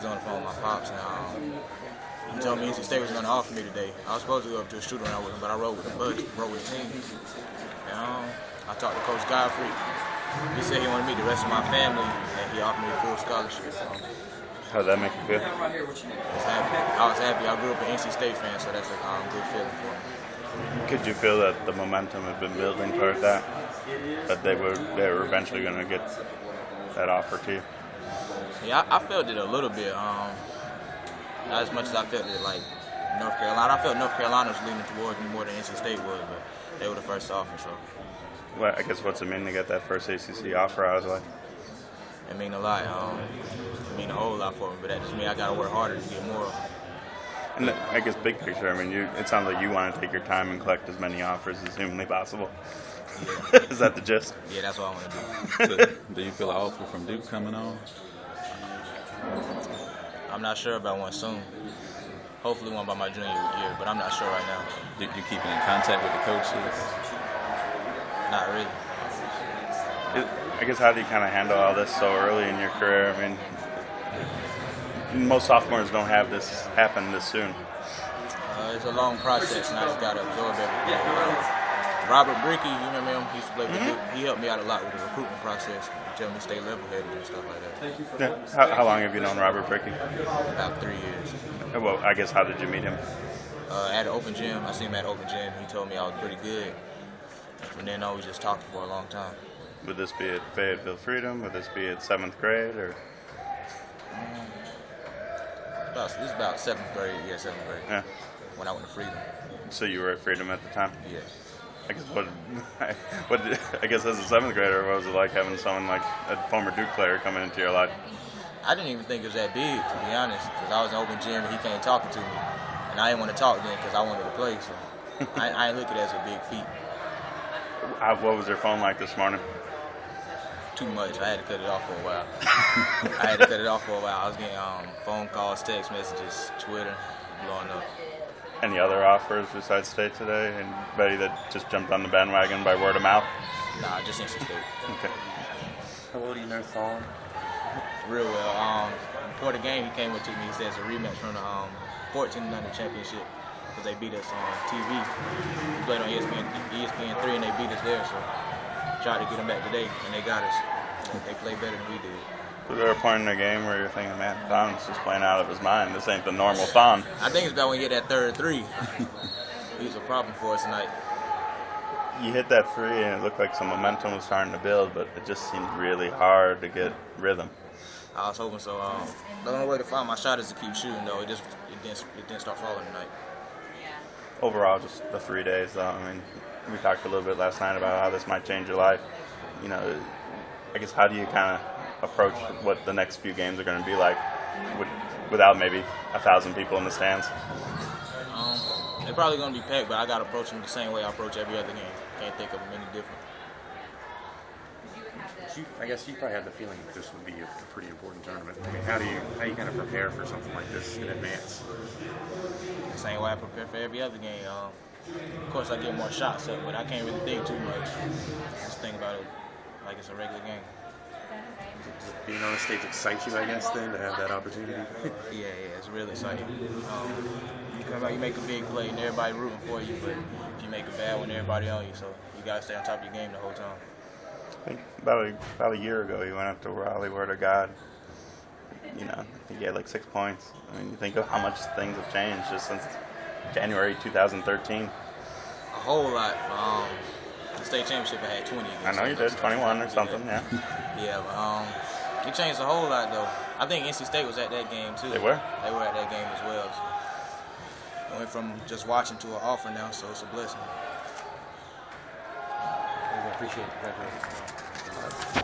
was on the phone with my pops, and he told me NC State was going to offer me today. I was supposed to go up to a shoot around with him, but I rode with the team. And I talked to Coach Godfrey. He said he wanted to meet the rest of my family, and he offered me a full scholarship. So how did that make you feel? I was happy. I grew up an NC State fan, so that's a good feeling for me. Could you feel that the momentum had been building toward that they were eventually going to get that offer to you? Yeah, I felt it a little bit. Not as much as I felt it like North Carolina. I felt North Carolina was leaning towards me more than NC State was, but they were the first offer. So, well, I guess what's it mean to get that first ACC offer? I was like, it mean a lot. It mean a whole lot for me, but that just means I got to work harder to get more. And I guess big picture, I mean, it sounds like you want to take your time and collect as many offers as humanly possible. Yeah. Is that the gist? Yeah, that's what I want to do. So, do you feel an offer from Duke coming on? I'm not sure about one soon. Hopefully one by my junior year, but I'm not sure right now. You keeping in contact with the coaches? Not really. I guess how do you kind of handle all this so early in your career? I mean, most sophomores don't have this happen this soon. It's a long process, and I just got to absorb everything. Robert Brickey, you remember him? He used to play with Duke. He helped me out a lot with the recruitment process. He told me to stay level-headed and stuff like that. Yeah. How long have you known Robert Brickey? About 3 years. Well, I guess how did you meet him? At an open gym. I seen him at an open gym. He told me I was pretty good. And from then on, we just talked for a long time. Would this be at Fayetteville Freedom? Would this be at 7th grade? Or? This is about 7th grade. Yeah, 7th grade. Yeah. When I went to Freedom. So you were at Freedom at the time? Yeah. I guess I guess as a 7th grader, what was it like having someone like a former Duke player coming into your life? I didn't even think it was that big, to be honest, because I was in open gym and he came talking to me, and I didn't want to talk then because I wanted to play. So I didn't look at it as a big feat. What was your phone like this morning? Too much. I had to cut it off for a while. I was getting phone calls, text messages, Twitter, blowing up. Any other offers besides State today? Anybody that just jumped on the bandwagon by word of mouth? Nah, just NC State. Okay. How well do you know Thon? Real well. Before the game, he came up to me. He said it's a rematch from the 14-0 championship because they beat us on TV. We played on ESPN 3 and they beat us there. So tried to get them back today, and they got us. They played better than we did. Was there a point in the game where you're thinking, man, Thon's just playing out of his mind. This ain't the normal Thon. I think it's about when you hit that third three. He was a problem for us tonight. You hit that free, and it looked like some momentum was starting to build, but it just seemed really hard to get rhythm. I was hoping so. The only way to find my shot is to keep shooting, though. It didn't start falling tonight. Overall, just the 3 days, though. I mean, we talked a little bit last night about how this might change your life. You know, I guess how do you kind of approach what the next few games are going to be like without maybe 1,000 people in the stands? They're probably going to be packed, but I got to approach them the same way I approach every other game. Can't think of them any different. I guess you probably had the feeling that this would be a pretty important tournament. I mean, how do you kind of prepare for something like this in advance? The same way I prepare for every other game. Of course, I get more shots up, but I can't really think too much. Just think about it like it's a regular game. Does being on the stage excite you, I guess, then, to have that opportunity? Yeah, it's really exciting. You come out, you make a big play, and everybody rooting for you, but if you make a bad one, everybody on you, so you got to stay on top of your game the whole time. I think about a year ago, you went up to Raleigh, Word of God. You know, I think you had like 6 points. I mean, you think of how much things have changed just since January 2013. A whole lot. The state championship, I had 20. I know you did, 21 or something, yeah. Yeah, but it changed a whole lot, though. I think NC State was at that game, too. They were? They were at that game as well. So I went from just watching to an offer now, so it's a blessing. I appreciate it. Congratulations.